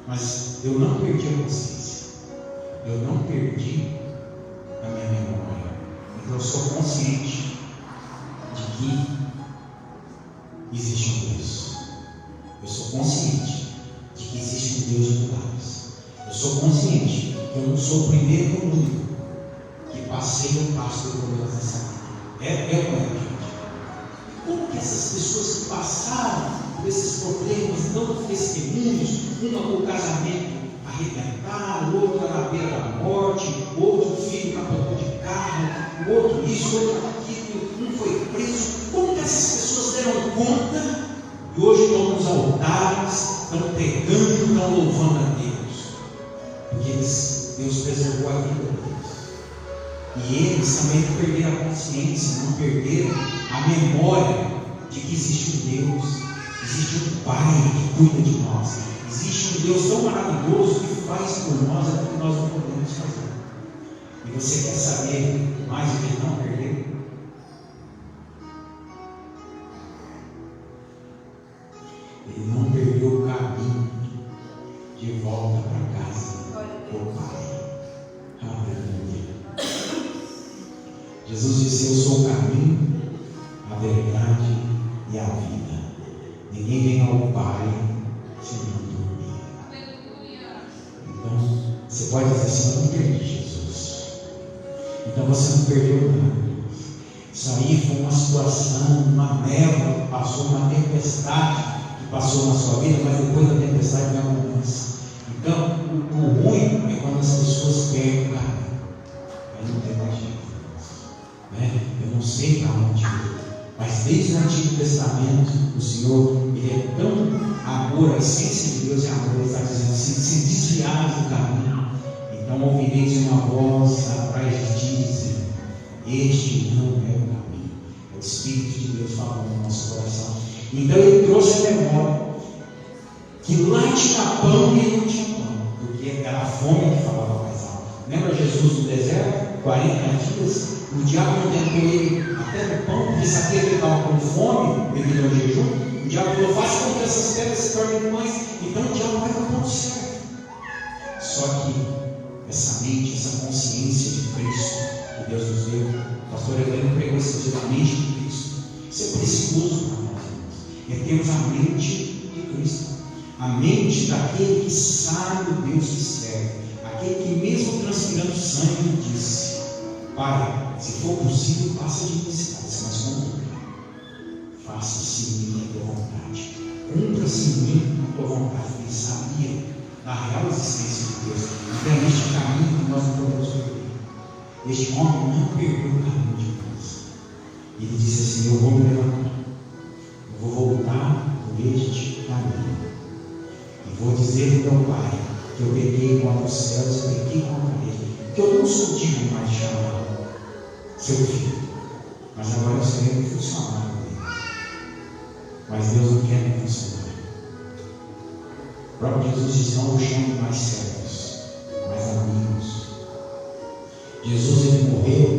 Mas eu não perdi a consciência. Eu não perdi a minha memória. Então eu sou consciente de que existe um Deus. Eu sou consciente de que existe um Deus de milagres. Eu sou consciente que eu não sou o primeiro e o único que passei ou passo por problemas dessa vida. É ou não é, gente? Como que essas pessoas que passaram por esses problemas, dão testemunhos, uma com o casamento arrebentado, outra na beira da morte, outro filho capotou de carro, outro isso, outro aquilo, um foi preso. Como que essas pessoas deram conta e hoje estão nos altares, estão pregando, estão louvando a Deus? Porque Deus preservou a vida deles. E eles também não perderam a consciência, não perderam a memória de que existe um Deus, existe um Pai que cuida de nós, existe um Deus tão maravilhoso que faz por nós aquilo que nós não podemos fazer. E você quer saber mais o que ele não perdeu? Ele não perdeu o caminho de volta para casa do Pai. Aleluia. Jesus disse: eu sou o caminho, a verdade e a vida. Ninguém vem ao Pai senão por mim. Então, você pode dizer assim: eu não perdi Jesus. Então você não perdeu nada. Isso aí foi uma situação, uma névoa que passou, uma tempestade que passou na sua vida, mas depois da tempestade vem a mudança. Então, o ruim é quando as pessoas perdem o caminho. Aí não tem mais jeito. Eu não sei para onde ir, mas desde o Antigo Testamento o Senhor, Ele é tão amor, a essência de Deus é amor. Ele está dizendo assim: se desviares do caminho, então ouvireis uma voz atrás de ti dizendo: este não é o caminho. É o Espírito de Deus falando no nosso coração. Então Ele trouxe a memória que lá tinha pão e ele não tinha pão, porque era a fome que falava mais alto. Lembra Jesus no deserto, 40 dias? O diabo não tentou ele até no pão, porque sabia que ele estava com fome devido ao jejum. O diabo falou: faça com que essas pedras se tornem pães. Então o diabo vai para o ponto certo. Só que essa mente, essa consciência de Cristo que Deus nos deu, o pastor Heleno pregou esse dia, a mente de Cristo. Isso é precioso para nós, irmãos. É termos a mente de Cristo, a mente daquele que sabe o Deus que serve, aquele que mesmo transpirando sangue disse: Pai, se for possível, passa de mim esse cálice, mas cumpra. Faça-se em mim a tua vontade. Cumpra-se em mim a tua vontade. Ele sabia da real existência de Deus. Então é este caminho que nós não podemos perder. Este homem não perdeu o caminho de Deus. Ele disse assim: eu vou me levantar. E vou dizer ao meu Pai que eu pequei contra os céus e pequei contra ele, que eu não sou digno mais de chamar seu filho, mas agora eu serei um funcionário dele. Mas Deus não quer um funcionário. O próprio Jesus disse: não o chame mais servos, mas amigos. Jesus, ele morreu,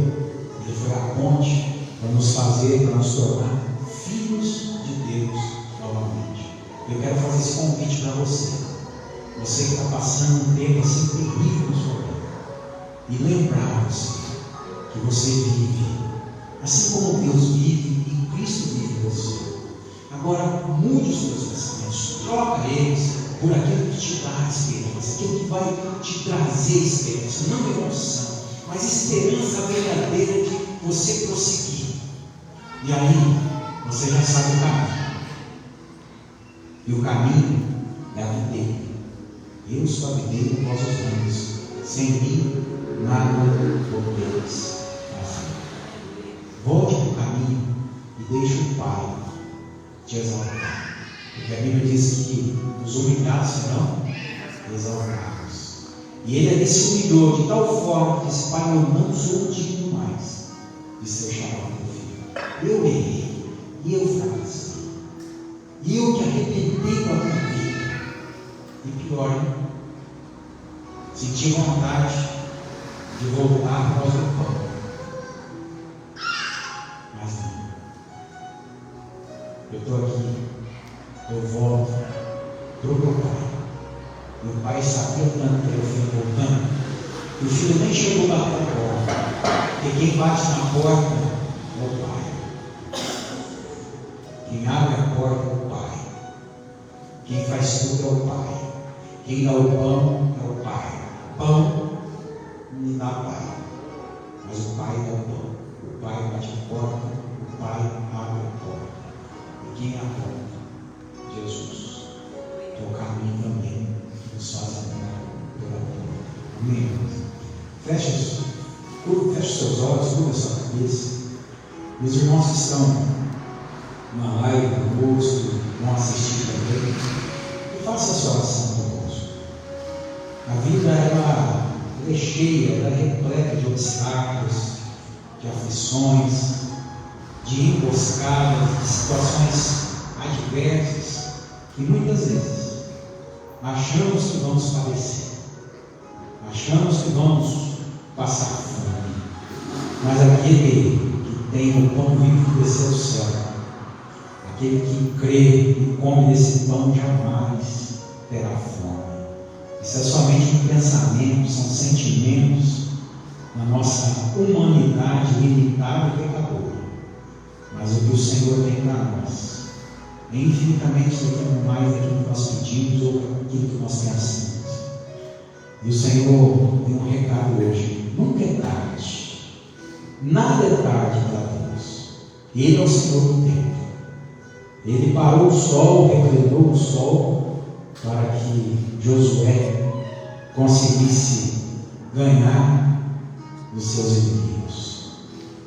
ele foi a ponte para nos fazer, para nos tornar filhos de Deus novamente. Eu quero fazer esse convite para você. Você que está passando um tempo assim terrível na sua vida, e lembrar você que você vive assim como Deus vive e Cristo vive em você. Agora mude os seus pensamentos, troca eles por aquilo que te dá esperança, aquilo que vai te trazer esperança, não emoção, mas esperança verdadeira de você prosseguir. E aí você já sabe o caminho. E o caminho é a videira. Eu sou a videira e vós os ramos. Sem mim nada podeis fazer. Volte para o caminho e deixe o Pai te exaltar. Porque a Bíblia diz que os humilhados serão exaltados. E ele ali se humilhou de tal forma que disse: Pai, eu não sou digno mais de ser chamado teu filho. Eu errei, e eu fracassei, e eu que arrebentei com a minha vida. E pior, senti vontade de voltar após o pão. Mas não. Eu estou aqui, eu volto para o meu pai. E o pai sabia tanto que eu fui voltando, que o filho nem chegou a bater a porta. Porque quem bate na porta é o pai. Quem abre a porta é o pai. Quem faz tudo é o pai. Quem dá o pão é o pai. Pão não dá pai, mas o pai dá o pão. O pai bate a porta, o pai abre a porta. E quem é a porta? Jesus. Que é o caminho também que nos faz andar pela porta. Amém? Feche os seus olhos, curva a sua cabeça. Meus irmãos que estão na live, no curso, vão assistir também, e faça essa oração conosco. A vida ela é cheia, ela é repleta de obstáculos, de aflições, de emboscadas, de situações adversas, que muitas vezes achamos que vamos padecer, achamos que vamos passar fome, mas aquele que tem o pão vivo que desceu do céu, aquele que crê e come desse pão jamais terá fome. Isso é somente um pensamento, são sentimentos na nossa humanidade limitada e pecadora. Mas o que o Senhor tem para nós é infinitamente mais daquilo que nós pedimos ou daquilo que nós pensamos. E o Senhor tem um recado hoje: nunca é tarde, nada é tarde para Deus. Ele é o Senhor do tempo. Ele parou o sol, reclinou o sol para que Josué conseguisse ganhar dos seus inimigos.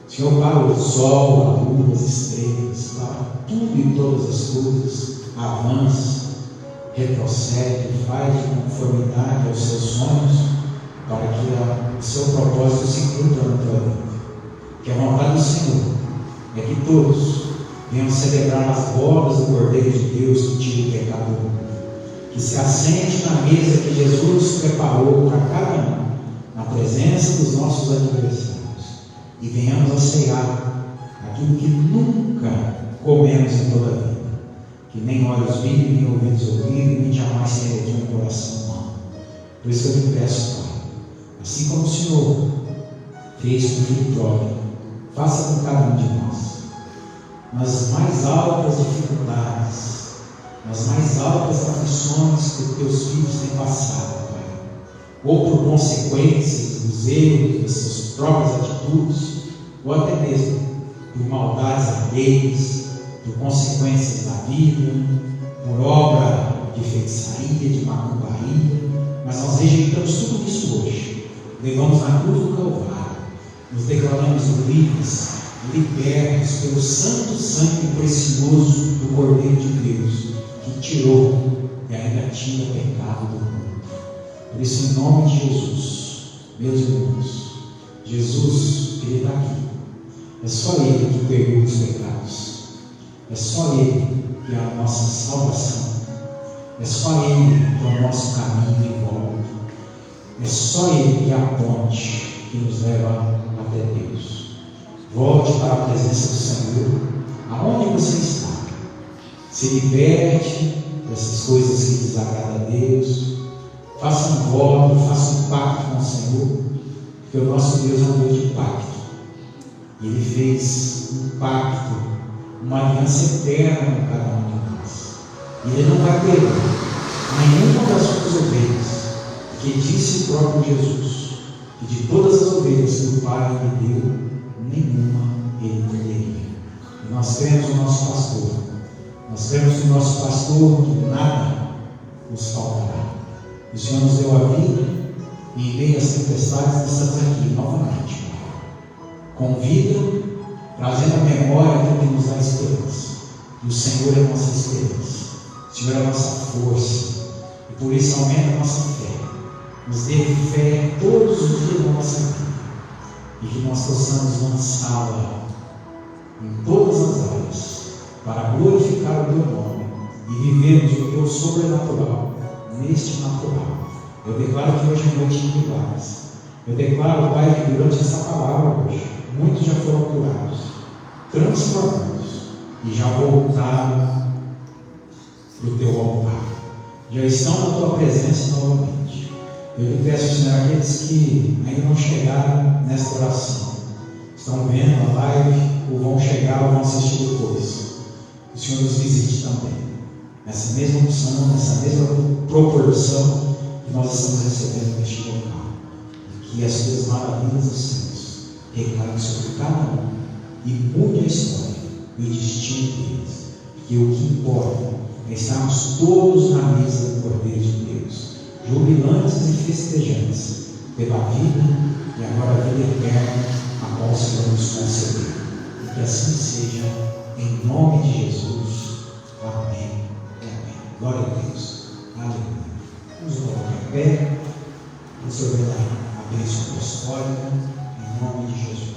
O Senhor parou o sol, a lua, as estrelas, para tudo e todas as coisas, avança, retrocede, faz de conformidade aos seus sonhos, para que o seu propósito se cumpra na tua vida. Que a vontade do Senhor é que todos venham celebrar as bodas do Cordeiro de Deus que tira o pecado do mundo. Que se assente na mesa que Jesus preparou para cada um, na presença dos nossos adversários, e venhamos a ceiar aquilo que nunca comemos em toda a vida, que nem olhos viram, nem ouvidos ouviram, nem jamais se ergueu no coração humano. Por isso eu lhe peço, Pai, assim como o Senhor fez com o filho pródigo, faça com cada um de nós, nas mais altas dificuldades, nas mais altas aflições que os teus filhos têm passado, Pai, ou por consequências dos erros, das suas próprias atitudes, ou até mesmo por maldades alheias, por consequências da vida, por obra de feitiçaria, de macumbaria, mas nós rejeitamos tudo isso hoje, levamos na cruz do Calvário, nos declaramos livres, libertos pelo santo sangue precioso do Cordeiro de Deus, que tirou e ainda tira o pecado do mundo. Por isso, em nome de Jesus, meus irmãos, Jesus, Ele está aqui. É só Ele que perdoa os pecados. É só Ele que é a nossa salvação. É só Ele que é o nosso caminho de volta. É só Ele que é a ponte que nos leva até Deus. Volte para a presença do Senhor, aonde você está. Se liberte dessas coisas que desagradam a Deus. Faça um voto, faça um pacto com o Senhor, porque o nosso Deus é um Deus de pacto. E Ele fez um pacto, uma aliança eterna com cada um de nós. E Ele não vai perder nenhuma das suas ovelhas, porque disse o próprio Jesus, que de todas as ovelhas que o Pai lhe deu, nenhuma Ele perderia. E nós cremos no nosso pastor. Nós cremos no nosso pastor que nada nos faltará. O Senhor nos deu a vida e em meio às tempestades nós estamos aqui novamente, com vida, trazendo a memória aquilo que nos dá esperança. E o Senhor é a nossa esperança, o Senhor é a nossa força, e por isso aumenta a nossa fé. Nos dê fé todos os dias da nossa vida, e que nós possamos lançá-la em todas as áreas, para glorificar o teu nome e vivermos o teu sobrenatural neste natural. Eu declaro que hoje é noite de milagres. Eu declaro, Pai, que durante essa palavra hoje, muitos já foram curados, transformados e já voltaram para o teu altar. Já estão na tua presença novamente. Eu lhe peço, Senhor, aqueles que ainda não chegaram nesta oração, estão vendo a live ou vão chegar ou vão assistir depois. O Senhor nos visite também, nessa mesma opção, nessa mesma proporção que nós estamos recebendo neste local. E que as suas maravilhas dos céus recaiam sobre cada um e mude a história e o destino deles. Porque o que importa é estarmos todos na mesa do Cordeiro de Deus, jubilantes e festejantes pela vida e agora a vida eterna a qual o Senhor nos concedeu. E que assim seja, em nome de Jesus. Amém. Amém. Glória a Deus. Aleluia. Vamos colocar em pé. O Senhor vai dar a bênção apostólica em nome de Jesus.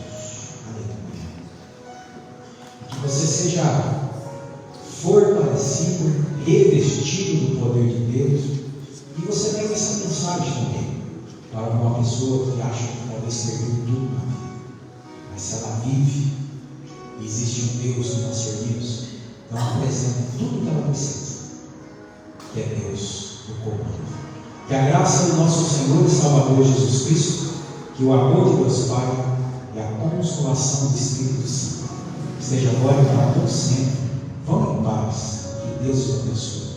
Aleluia. Que você seja fortalecido, revestido do poder de Deus. E você leve essa mensagem também para uma pessoa que acha que talvez perdeu tudo na vida. Mas se ela vive, existe um Deus que nós servimos, então apresenta tudo que ela precisa, que é Deus no comando. Que a graça do nosso Senhor e Salvador Jesus Cristo, que o amor de Deus Pai e a consolação do Espírito Santo esteja agora e para todos sempre. Vão em paz, que Deus os abençoe.